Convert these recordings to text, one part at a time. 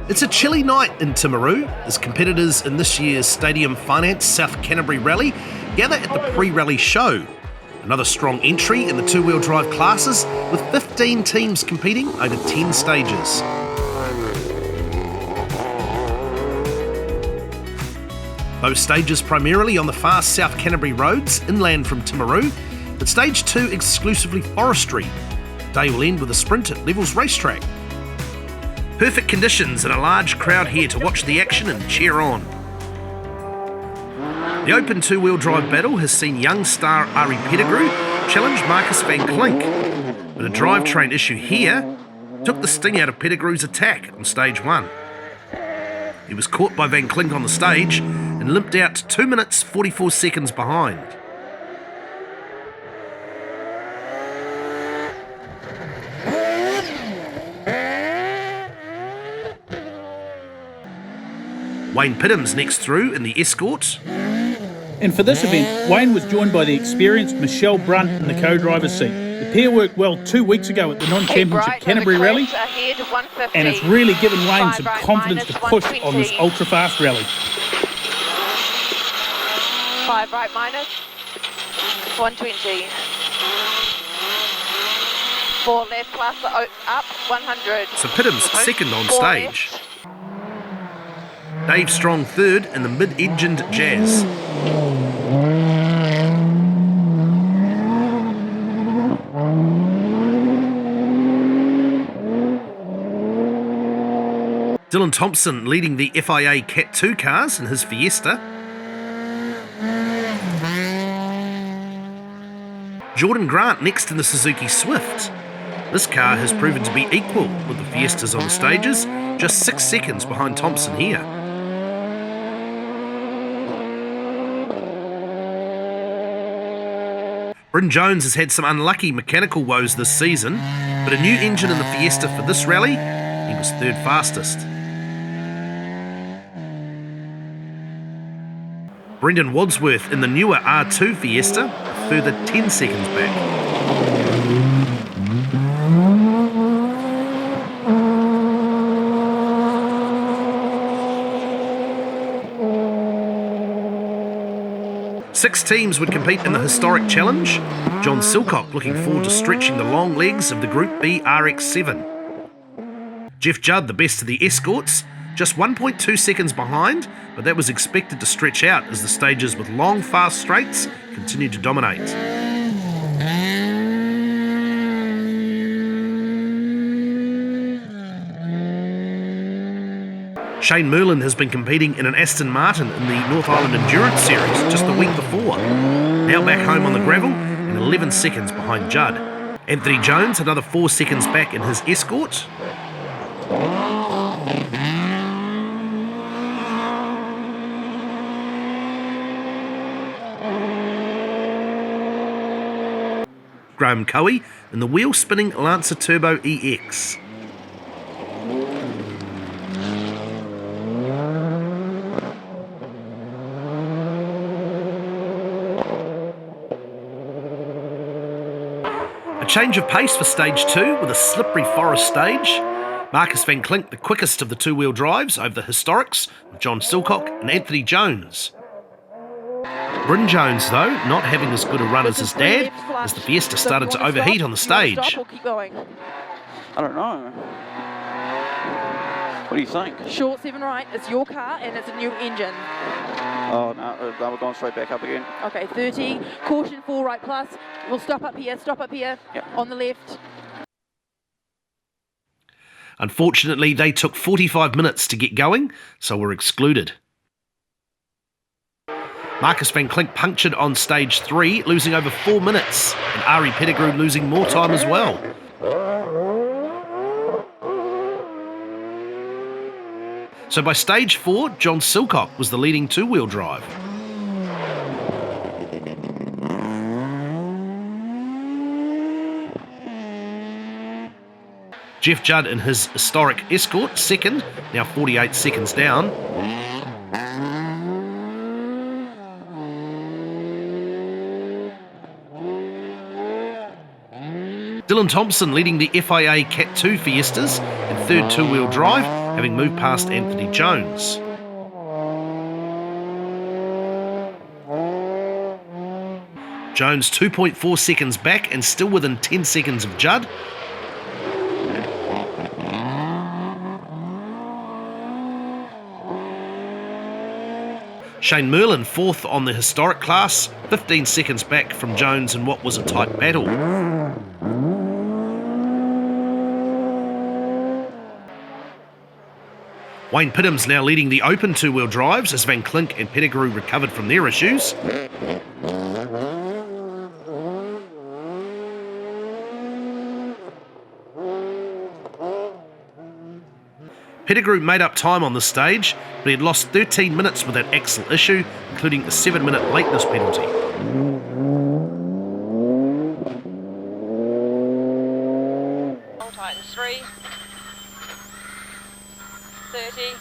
It's a chilly night in Timaru as competitors in this year's Stadium Finance South Canterbury Rally gather at the pre-rally show. Another strong entry in the two-wheel drive classes with 15 teams competing over 10 stages. Those stages primarily on the fast South Canterbury roads inland from Timaru, but stage 2 exclusively forestry. Day will end with a sprint at Levels Racetrack. Perfect conditions and a large crowd here to watch the action and cheer on. The open two-wheel drive battle has seen young star Ari Pettigrew challenge Marcus van Klink, but a drivetrain issue here took the sting out of Pettigrew's attack on stage 1. He was caught by van Klink on the stage and limped out 2 minutes 44 seconds behind. Wayne Piddham's next through in the Escort. And for this event, Wayne was joined by the experienced Michelle Brunt in the co-driver's seat. The pair worked well 2 weeks ago at the non-championship Canterbury Rally, and it's really given Wayne some confidence to push on this ultra-fast rally. 5 right minus, 120. 4 left plus up, 100. So Piddham's second on stage. Dave Strong third in the mid-engined Jazz. Dylan Thompson leading the FIA Cat 2 cars in his Fiesta. Jordan Grant next in the Suzuki Swift. This car has proven to be equal with the Fiestas on the stages, just 6 seconds behind Thompson here. Bryn Jones has had some unlucky mechanical woes this season, but a new engine in the Fiesta for this rally, he was third fastest. Brendan Wadsworth in the newer R2 Fiesta, a further 10 seconds back. Six teams would compete in the historic challenge. John Silcock looking forward to stretching the long legs of the Group B RX7. Jeff Judd, the best of the Escorts, just 1.2 seconds behind, but that was expected to stretch out as the stages with long, fast straights continue to dominate. Shane Merlin has been competing in an Aston Martin in the North Island Endurance Series just the week before. Now back home on the gravel and 11 seconds behind Judd. Anthony Jones another 4 seconds back in his Escort. Graham Cowie in the wheel-spinning Lancer Turbo EX. A change of pace for stage 2 with a slippery forest stage. Marcus van Klink, the quickest of the two-wheel drives over the historics with John Silcock and Anthony Jones. Bryn Jones, though, not having as good a run as his dad, as the Fiesta started to overheat on the stage. I don't know. What do you think? Short 7 right, it's your car and it's a new engine. Oh, no, we're going straight back up again. Okay, 30. Caution 4 right plus. We'll stop up here, Yep. on the left. Unfortunately, they took 45 minutes to get going, so were excluded. Marcus van Klink punctured on stage 3, losing over 4 minutes, and Ari Pettigrew losing more time as well. So by stage 4, John Silcock was the leading two-wheel drive. Jeff Judd in his historic Escort, second, now 48 seconds down. Dylan Thompson leading the FIA Cat 2 Fiestas in third two-wheel drive, having moved past Anthony Jones. Jones 2.4 seconds back and still within 10 seconds of Judd. Shane Merlin fourth on the historic class, 15 seconds back from Jones in what was a tight battle. Wayne Piddham's now leading the open two-wheel drives as Van Klink and Pettigrew recovered from their issues. Pettigrew made up time on the stage, but he had lost 13 minutes with that axle issue, including a 7-minute lateness penalty. Long tightens 3, 30,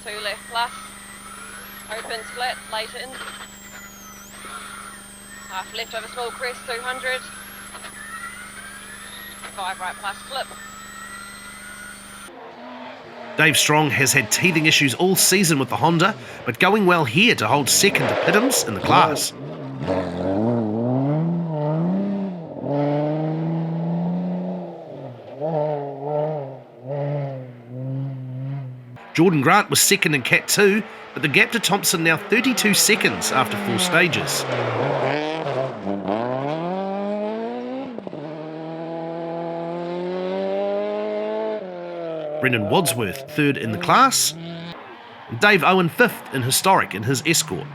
2 left plus, opens flat, late in, half left over small crest, 200, 5 right plus clip. Dave Strong has had teething issues all season with the Honda, but going well here to hold second to Piddham's in the class. Jordan Grant was second in Cat 2, but the gap to Thompson now 32 seconds after 4 stages. Brendan Wadsworth third in the class, and Dave Owen fifth in historic in his Escort.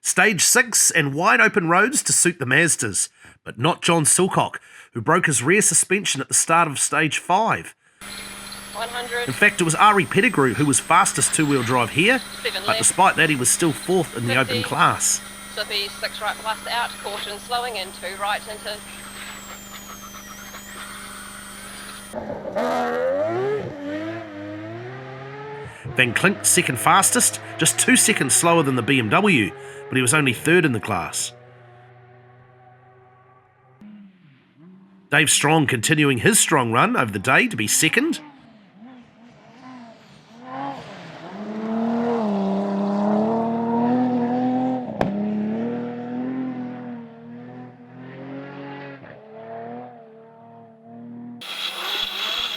Stage 6 and wide open roads to suit the Mazdas, but not John Silcock, who broke his rear suspension at the start of stage 5. 100. In fact, it was Ari Pettigrew who was fastest two-wheel drive here, but despite that he was still fourth in the 50. open class. Slippy 6 right plus out, caution slowing in, 2 right into. Van Klink second fastest, just 2 seconds slower than the BMW, but he was only third in the class. Dave Strong continuing his strong run over the day to be second.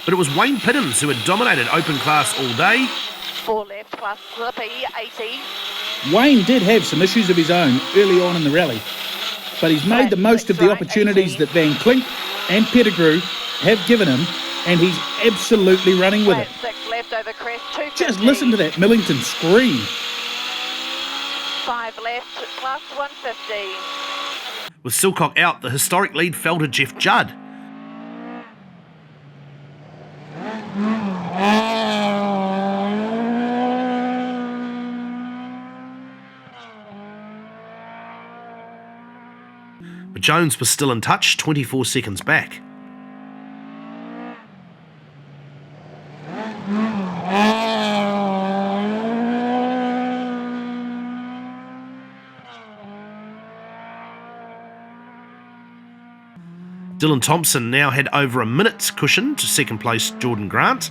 But it was Wayne Piddhams who had dominated open class all day. 4 left plus Slippy, 80. Wayne did have some issues of his own early on in the rally, but he's made the most of the opportunities that Van Klink and Pettigrew have given him, and he's absolutely running with it. 6 left over crest, 250. Just listen to that Millington scream. 5 left plus 150. With Silcock out, the historic lead fell to Jeff Judd. But Jones was still in touch, 24 seconds back. Dylan Thompson now had over a minute's cushion to second place Jordan Grant.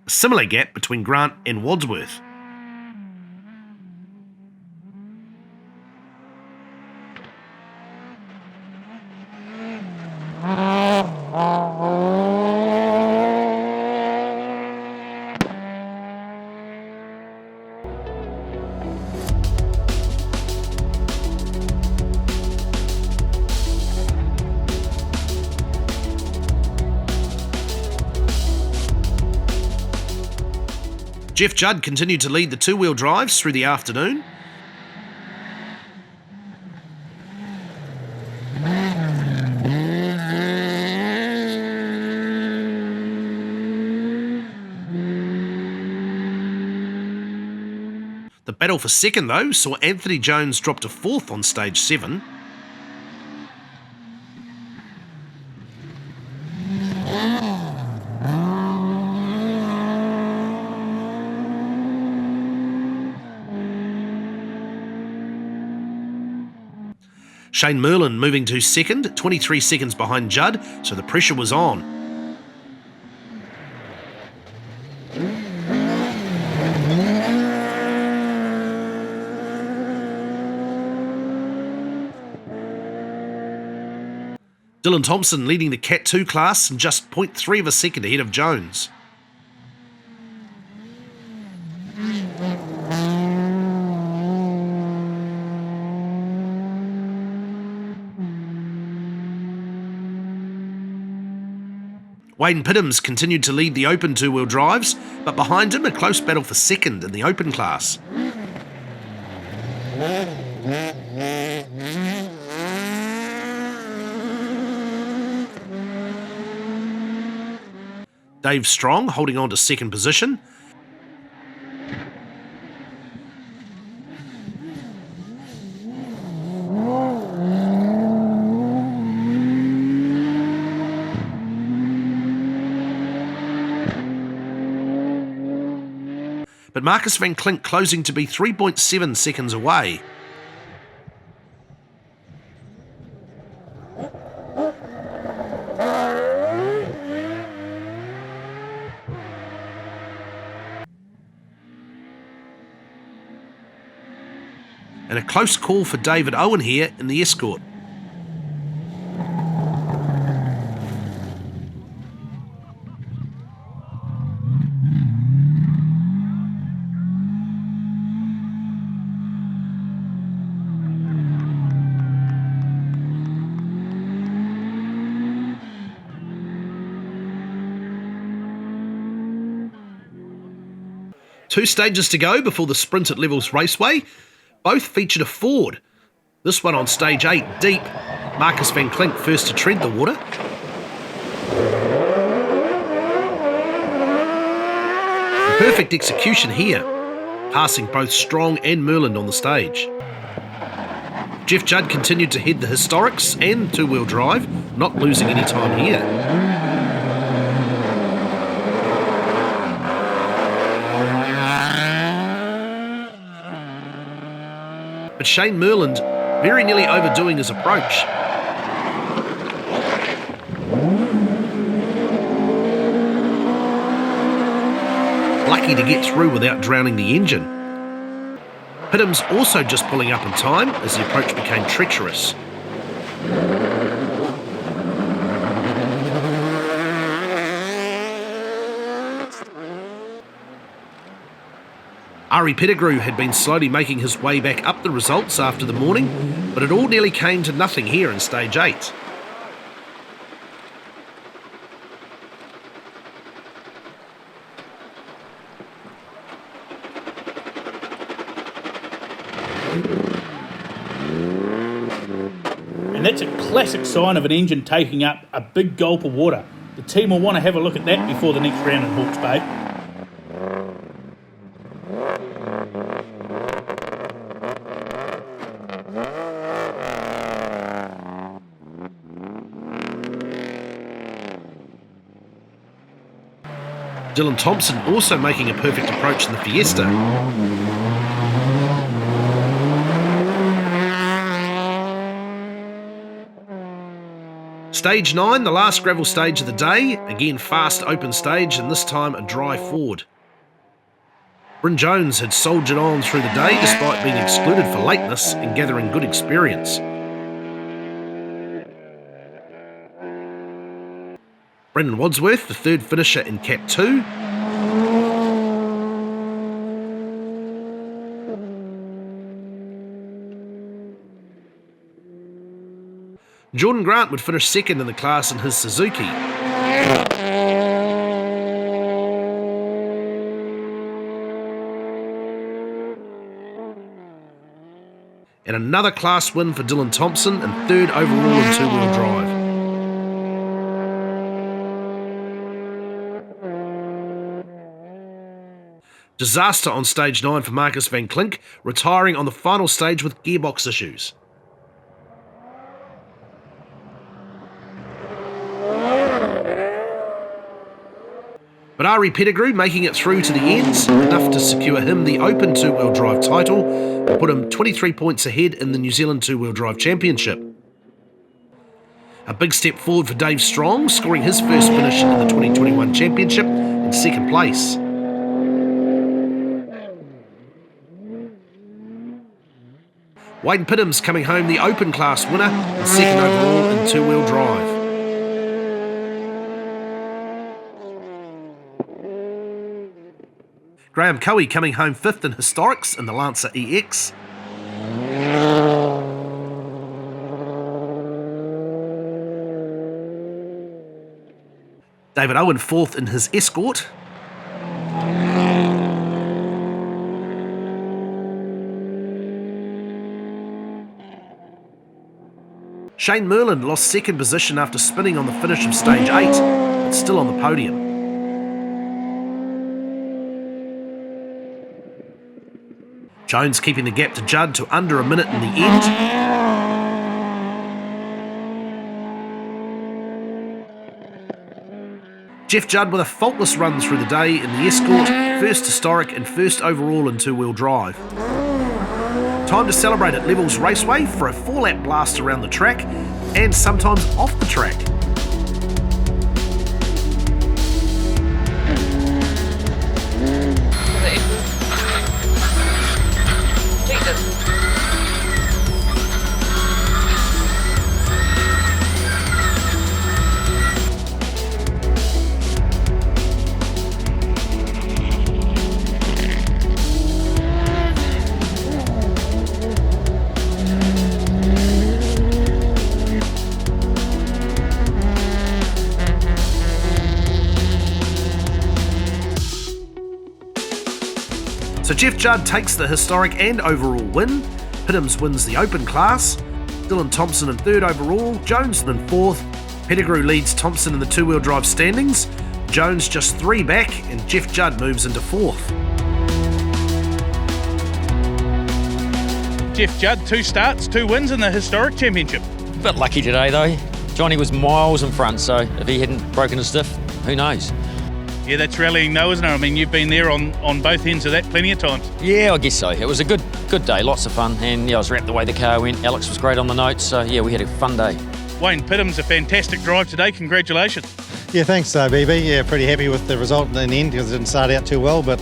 A similar gap between Grant and Wadsworth. Jeff Judd continued to lead the two-wheel drives through the afternoon. The battle for second, though, saw Anthony Jones drop to 4th on stage 7. Shane Merlin moving to 2nd, 23 seconds behind Judd, so the pressure was on. Dylan Thompson leading the Cat 2 class and just 0.3 of a second ahead of Jones. Wayne Pittams continued to lead the open two-wheel drives, but behind him a close battle for second in the open class. Dave Strong holding on to second position. But Marcus van Klink closing to be 3.7 seconds away. And a close call for David Owen here in the Escort. Two stages to go before the sprint at Levels Raceway. Both featured a Ford. This one on stage 8, deep. Marcus van Klink first to tread the water. A perfect execution here, passing both Strong and Merlin on the stage. Jeff Judd continued to head the Historics and two-wheel drive, not losing any time here. But Shane Merland very nearly overdoing his approach. Lucky to get through without drowning the engine. Pittams also just pulling up in time as the approach became treacherous. Ari Pettigrew had been slowly making his way back up the results after the morning, but it all nearly came to nothing here in stage 8. And that's a classic sign of an engine taking up a big gulp of water. The team will want to have a look at that before the next round in Hawke's Bay. Dylan Thompson also making a perfect approach in the Fiesta. Stage 9, the last gravel stage of the day. Again, fast open stage, and this time a dry Ford. Bryn Jones had soldiered on through the day despite being excluded for lateness and gathering good experience. Brendan Wadsworth, the third finisher in Cat 2. Jordan Grant would finish second in the class in his Suzuki. And another class win for Dylan Thompson and third overall in two-wheel drive. Disaster on stage 9 for Marcus van Klink, retiring on the final stage with gearbox issues. But Ari Pettigrew making it through to the ends, enough to secure him the Open two-wheel drive title and put him 23 points ahead in the New Zealand two-wheel drive championship. A big step forward for Dave Strong, scoring his first finish in the 2021 championship in second place. Wayne Pittham's coming home the Open class winner and second overall in two-wheel drive. Graham Cowie coming home 5th in Historics in the Lancer EX. David Owen 4th in his Escort. Shane Merlin lost 2nd position after spinning on the finish of stage 8, but still on the podium. Jones keeping the gap to Judd to under a minute in the end. Jeff Judd with a faultless run through the day in the Escort, first historic and first overall in two-wheel drive. Time to celebrate at Levels Raceway for a 4-lap blast around the track and sometimes off the track. So Jeff Judd takes the historic and overall win. Pittham's wins the Open class. Dylan Thompson in 3rd overall. Jones then 4th. Pettigrew leads Thompson in the two-wheel drive standings. Jones just 3 back, and Jeff Judd moves into 4th. Jeff Judd, 2 starts, 2 wins in the Historic Championship. Bit lucky today though. Johnny was miles in front, so if he hadn't broken his stiff, who knows? Yeah, that's rallying though, isn't it? I mean, you've been there on both ends of that plenty of times. Yeah, I guess so. It was a good day, lots of fun, and yeah, I was wrapped the way the car went. Alex was great on the notes, so yeah, we had a fun day. Wayne Pittham's a fantastic drive today, congratulations. Yeah, thanks BB. Yeah, pretty happy with the result in the end because it didn't start out too well, but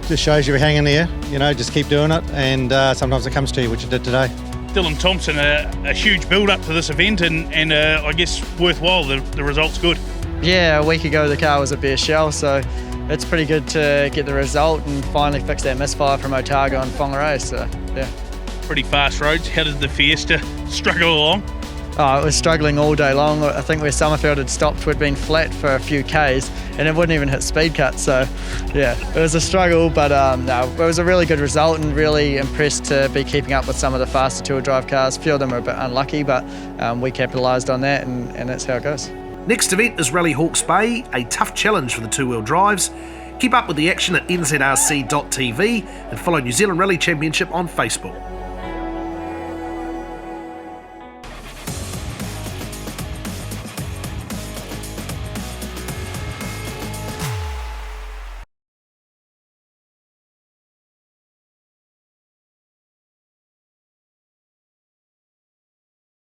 just shows you we're hanging there, you know, just keep doing it, and sometimes it comes to you, which it did today. Dylan Thompson, a huge build-up to this event, and I guess worthwhile, the result's good. Yeah, a week ago the car was a bare shell, so it's pretty good to get the result and finally fix that misfire from Otago and Whangarei, so yeah. Pretty fast roads. How did the Fiesta struggle along? Oh, it was struggling all day long. I think where Summerfield had stopped, we'd been flat for a few Ks and it wouldn't even hit speed cuts, so yeah, it was a struggle, but no, it was a really good result and really impressed to be keeping up with some of the faster two-wheel drive cars. A few of them were a bit unlucky, but we capitalised on that and that's how it goes. Next event is Rally Hawke's Bay, a tough challenge for the two-wheel drives. Keep up with the action at nzrc.tv and follow New Zealand Rally Championship on Facebook.